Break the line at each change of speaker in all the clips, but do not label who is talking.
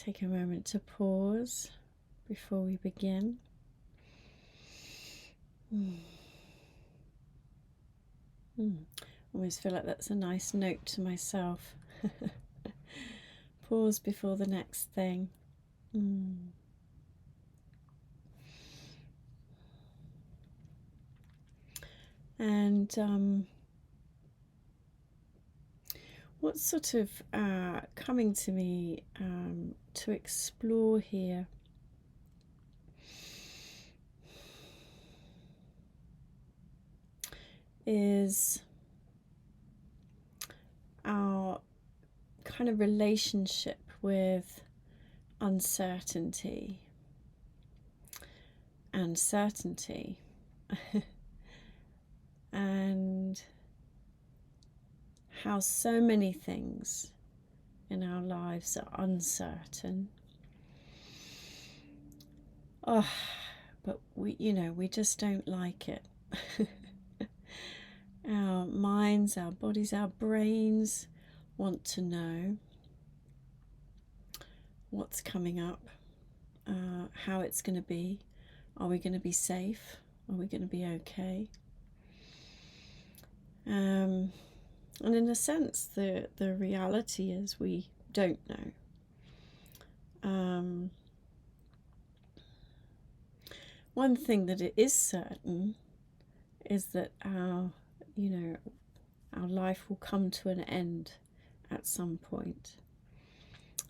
take a moment to pause before we begin. Always feel like that's a nice note to myself. Pause before the next thing. And what's sort of coming to me to explore here is our kind of relationship with uncertainty and certainty. And how so many things in our lives are uncertain. But we just don't like it. Our minds, our bodies, our brains want to know what's coming up, how it's going to be. Are we going to be safe? Are we going to be okay? And in a sense, the reality is we don't know. One thing that it is certain is that our life will come to an end at some point,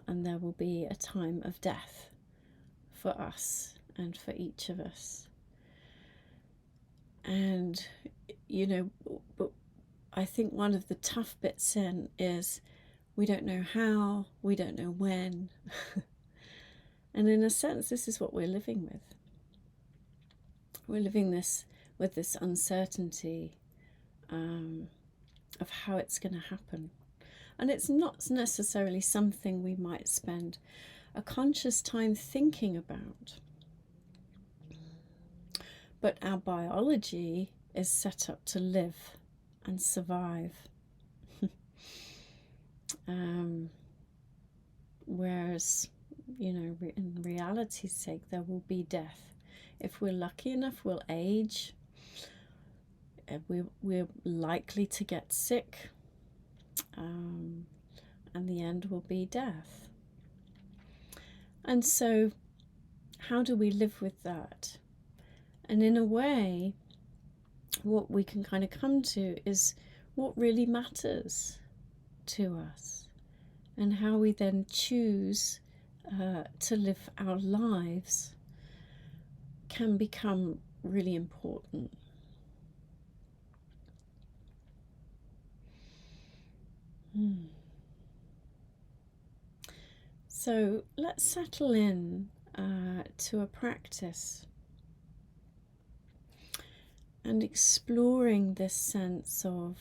and there will be a time of death for us and for each of us. And but I think one of the tough bits is we don't know how, we don't know when. And in a sense, this is what we're living with. We're living with this uncertainty of how it's going to happen. And it's not necessarily something we might spend a conscious time thinking about. But our biology is set up to live and survive. Whereas, in reality's sake, there will be death. If we're lucky enough, we'll age. We're likely to get sick. And the end will be death. And so, how do we live with that? And in a way, what we can kind of come to is what really matters to us, and how we then choose to live our lives can become really important. So let's settle in to a practice and exploring this sense of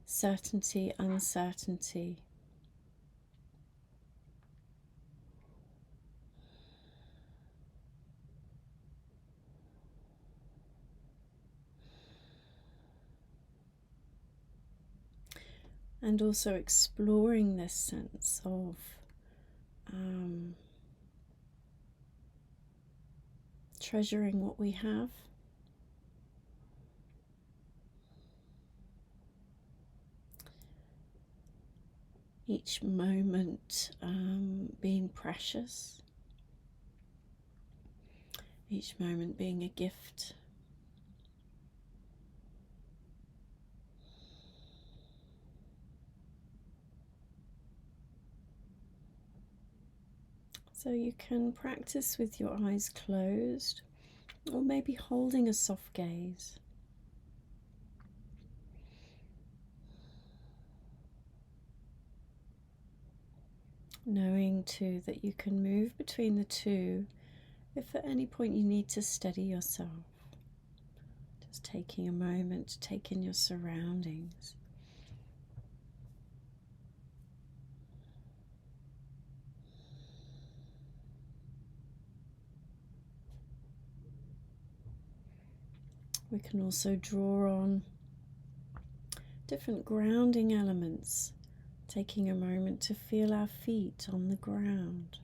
certainty, uncertainty. And also exploring this sense of treasuring what we have. Each moment being precious. Each moment being a gift. So you can practice with your eyes closed, or maybe holding a soft gaze. Knowing too that you can move between the two if at any point you need to steady yourself. Just taking a moment to take in your surroundings. We can also draw on different grounding elements Taking a moment to feel our feet on the ground.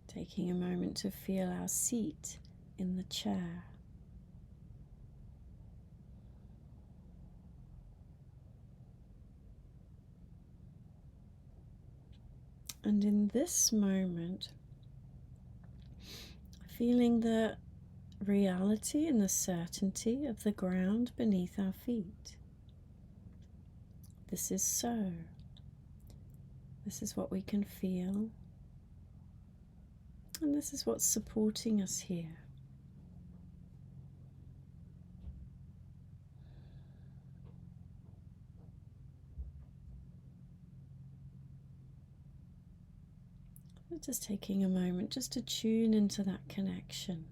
Taking a moment to feel our seat in the chair. And in this moment, feeling the reality and the certainty of the ground beneath our feet. This is so. This is what we can feel. And this is what's supporting us here. We're just taking a moment just to tune into that connection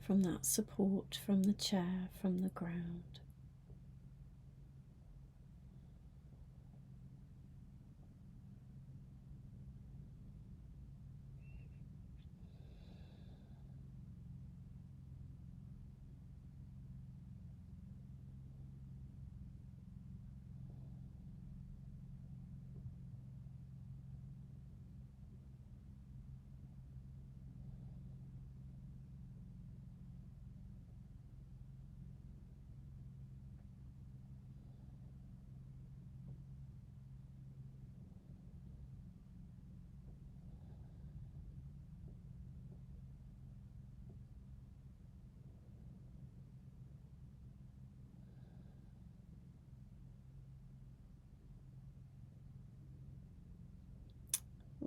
from that support, from the chair, from the ground.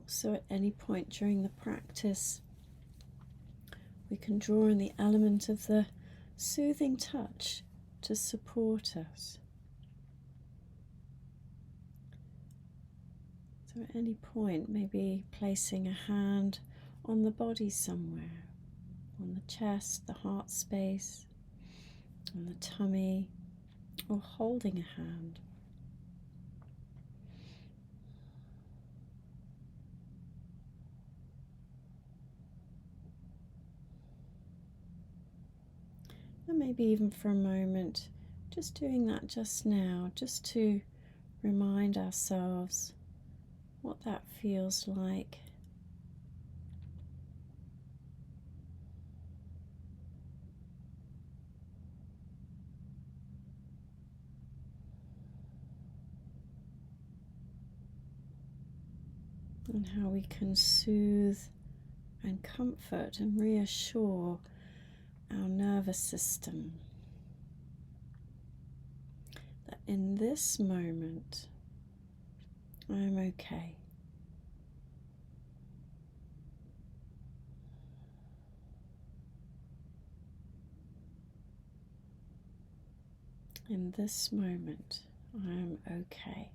Also, at any point during the practice, we can draw in the element of the soothing touch to support us. So at any point, maybe placing a hand on the body somewhere, on the chest, the heart space, on the tummy, or holding a hand. And maybe even for a moment, just doing that just now, just to remind ourselves what that feels like. And how we can soothe and comfort and reassure our nervous system that in this moment I am okay. In this moment I am okay.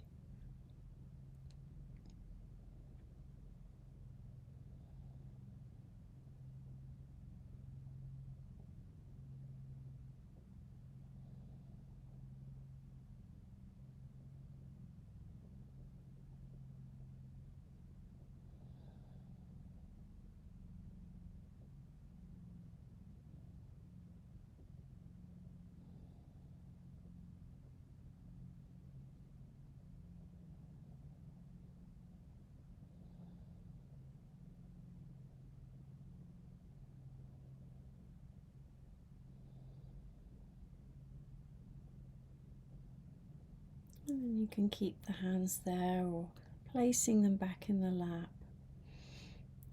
And then you can keep the hands there or placing them back in the lap.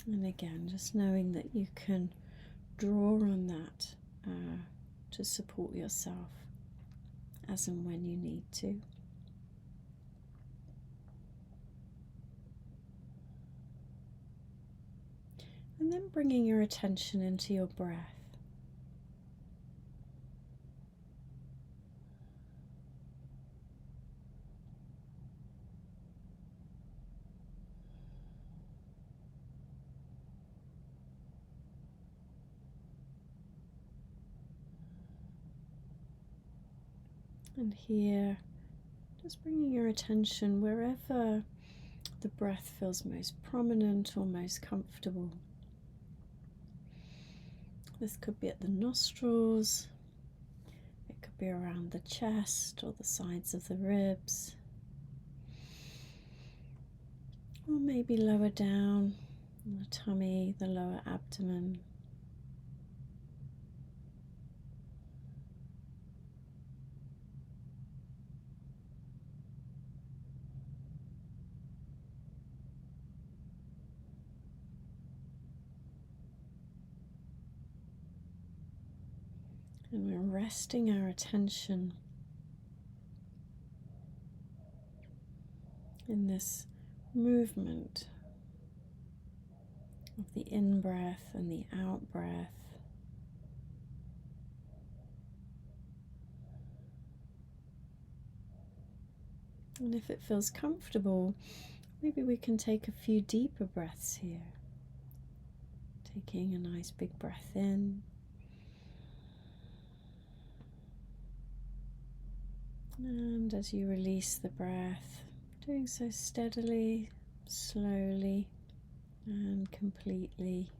And again, just knowing that you can draw on that to support yourself as and when you need to. And then bringing your attention into your breath. And here, just bringing your attention wherever the breath feels most prominent or most comfortable. This could be at the nostrils, it could be around the chest or the sides of the ribs, or maybe lower down in the tummy, the lower abdomen. And we're resting our attention in this movement of the in-breath and the out-breath. And if it feels comfortable, maybe we can take a few deeper breaths here. Taking a nice big breath in. And as you release the breath, doing so steadily, slowly, and completely.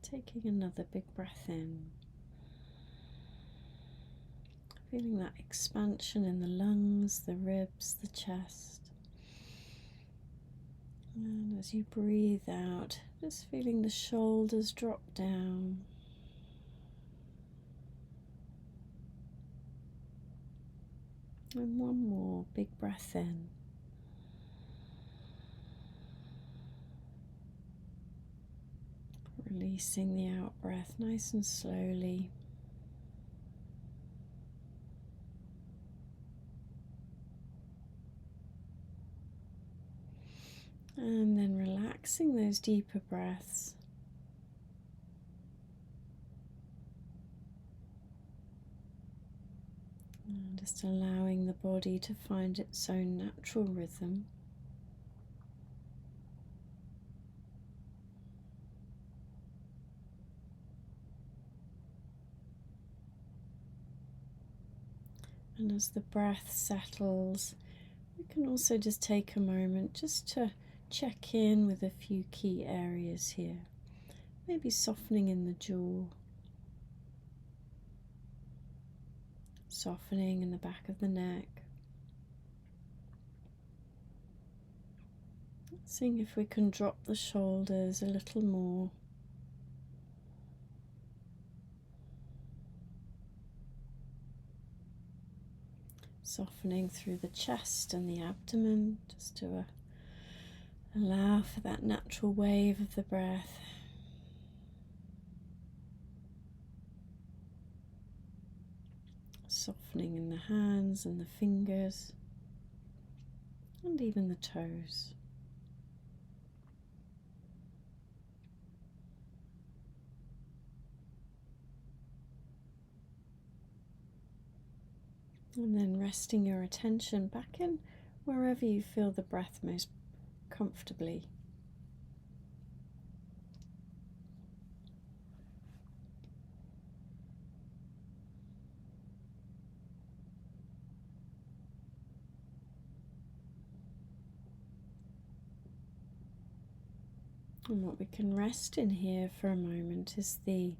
Taking another big breath in. Feeling that expansion in the lungs, the ribs, the chest. And as you breathe out, just feeling the shoulders drop down. And one more big breath in. Releasing the out breath nice and slowly. And then relaxing those deeper breaths. And just allowing the body to find its own natural rhythm. And as the breath settles, we can also just take a moment just to check in with a few key areas here. Maybe softening in the jaw, softening in the back of the neck. Seeing if we can drop the shoulders a little more. Softening through the chest and the abdomen, just to allow for that natural wave of the breath. Softening in the hands and the fingers, and even the toes. And then resting your attention back in wherever you feel the breath most comfortably. And what we can rest in here for a moment is the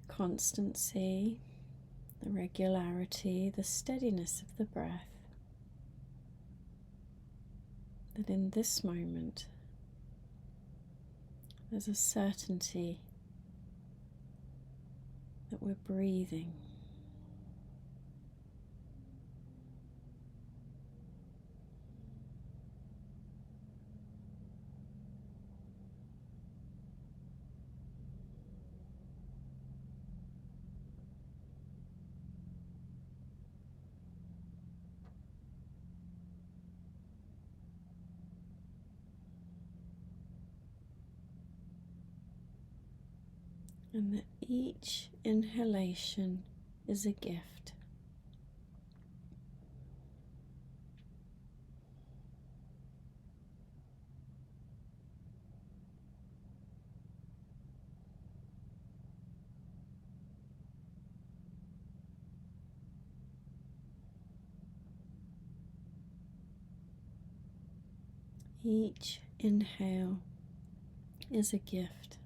constancy, the regularity, the steadiness of the breath. That in this moment there's a certainty that we're breathing. And that each inhalation is a gift. Each inhale is a gift.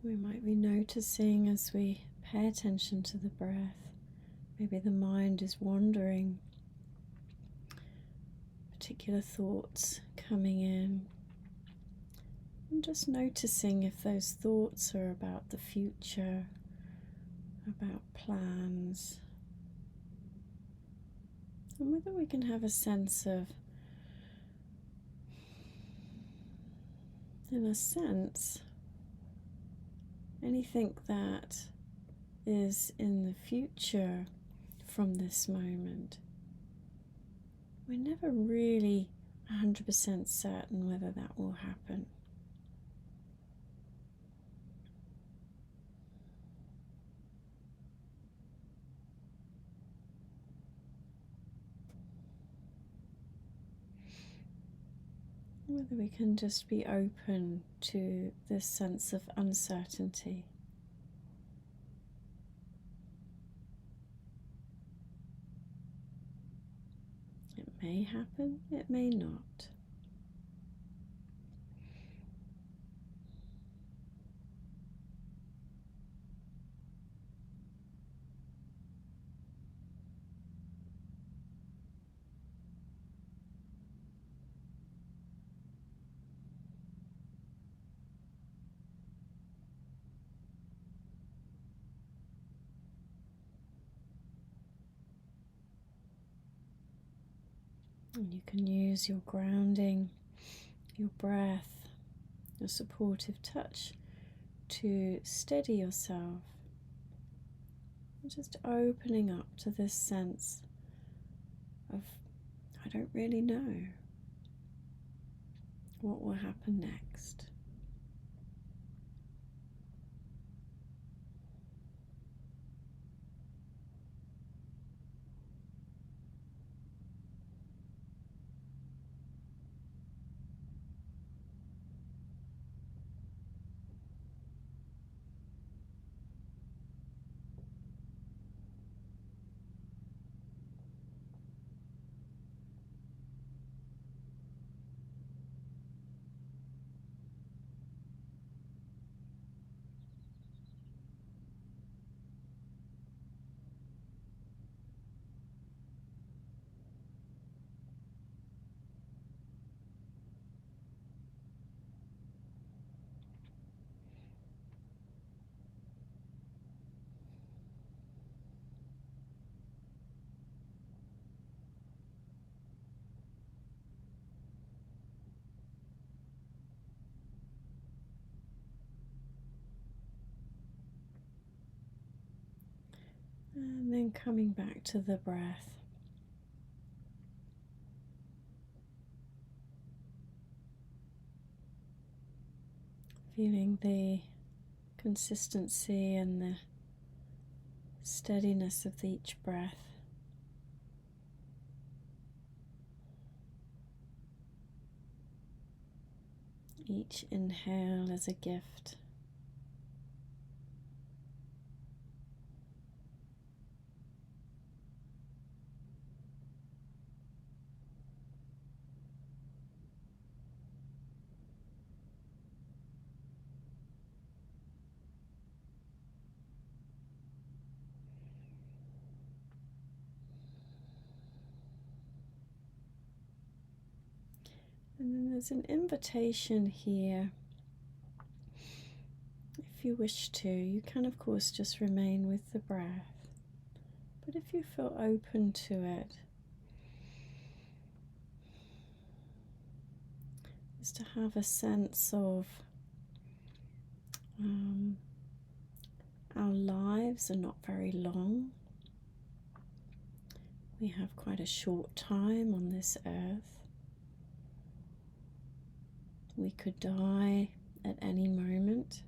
We might be noticing as we pay attention to the breath, maybe the mind is wandering, particular thoughts coming in, and just noticing if those thoughts are about the future, about plans, and whether we can have a sense of, in a sense, anything that is in the future from this moment. We're never really 100% certain whether that will happen. Whether we can just be open to this sense of uncertainty. It may happen, it may not. And you can use your grounding, your breath, your supportive touch to steady yourself. And just opening up to this sense of, I don't really know what will happen next. And then coming back to the breath. Feeling the consistency and the steadiness of each breath. Each inhale as a gift. And then there's an invitation here. If you wish to, you can of course just remain with the breath. But if you feel open to it, is to have a sense of our lives are not very long. We have quite a short time on this earth. We could die at any moment.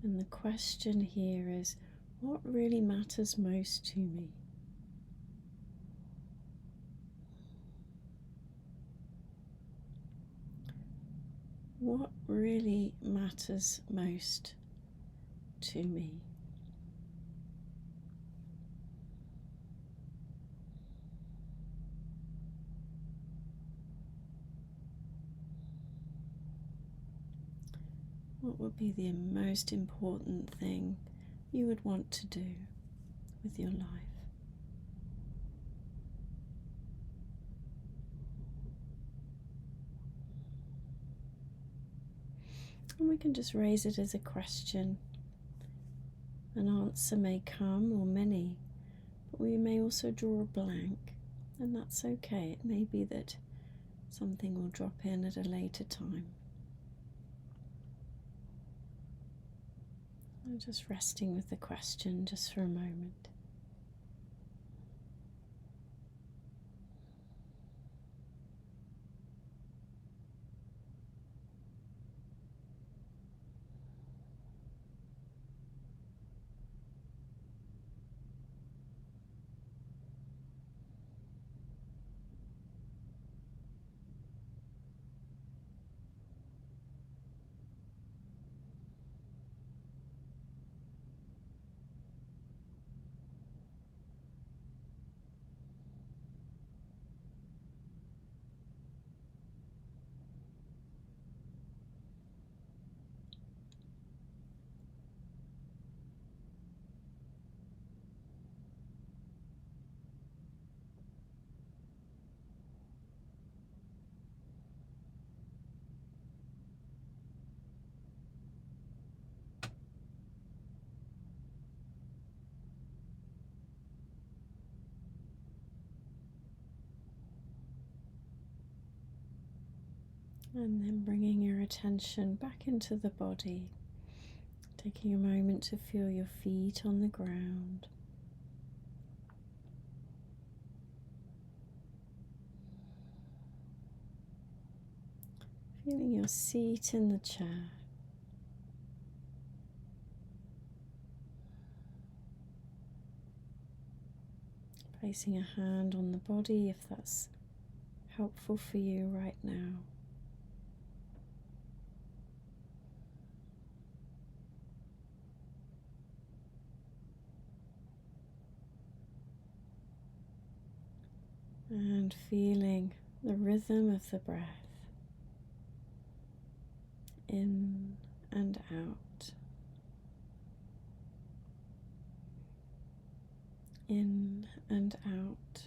And the question here is, what really matters most to me? What really matters most to me? What would be the most important thing you would want to do with your life? And we can just raise it as a question. An answer may come, or many, but we may also draw a blank, and that's okay. It may be that something will drop in at a later time. I'm just resting with the question just for a moment. And then bringing your attention back into the body, taking a moment to feel your feet on the ground. Feeling your seat in the chair. Placing a hand on the body if that's helpful for you right now. And feeling the rhythm of the breath in and out, in and out.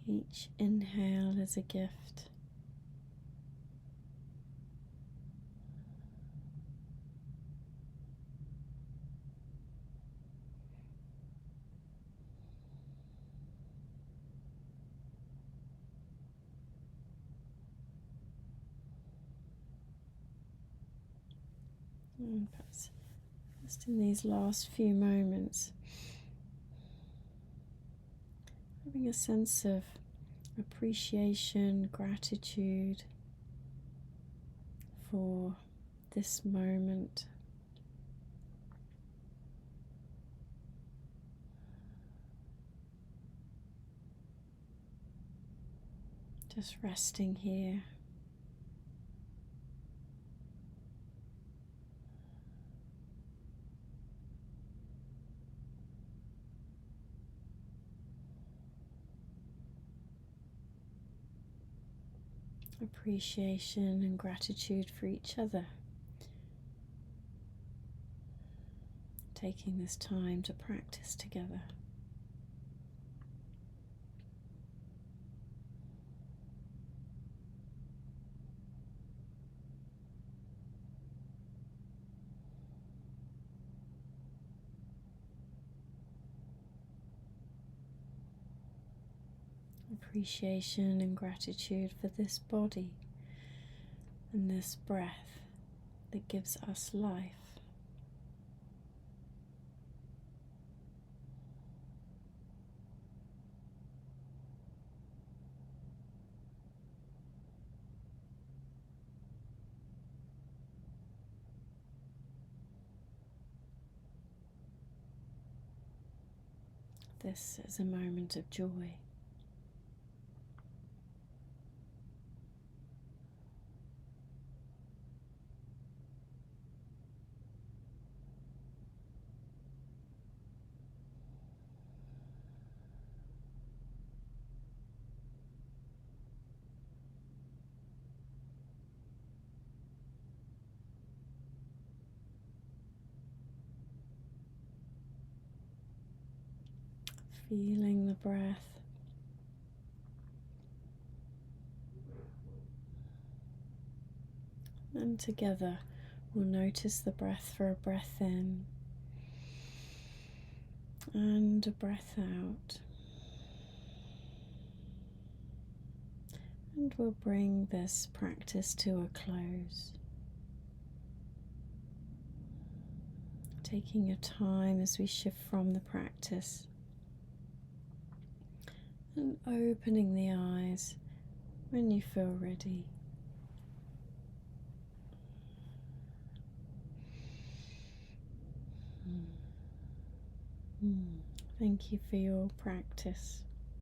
Each inhale is a gift. And perhaps just in these last few moments, having a sense of appreciation, gratitude for this moment. Just resting here. Appreciation and gratitude for each other. Taking this time to practice together. Appreciation and gratitude for this body and this breath that gives us life. This is a moment of joy. Feeling the breath. And together we'll notice the breath for a breath in and a breath out. And we'll bring this practice to a close. Taking your time as we shift from the practice and opening the eyes when you feel ready. Thank you for your practice.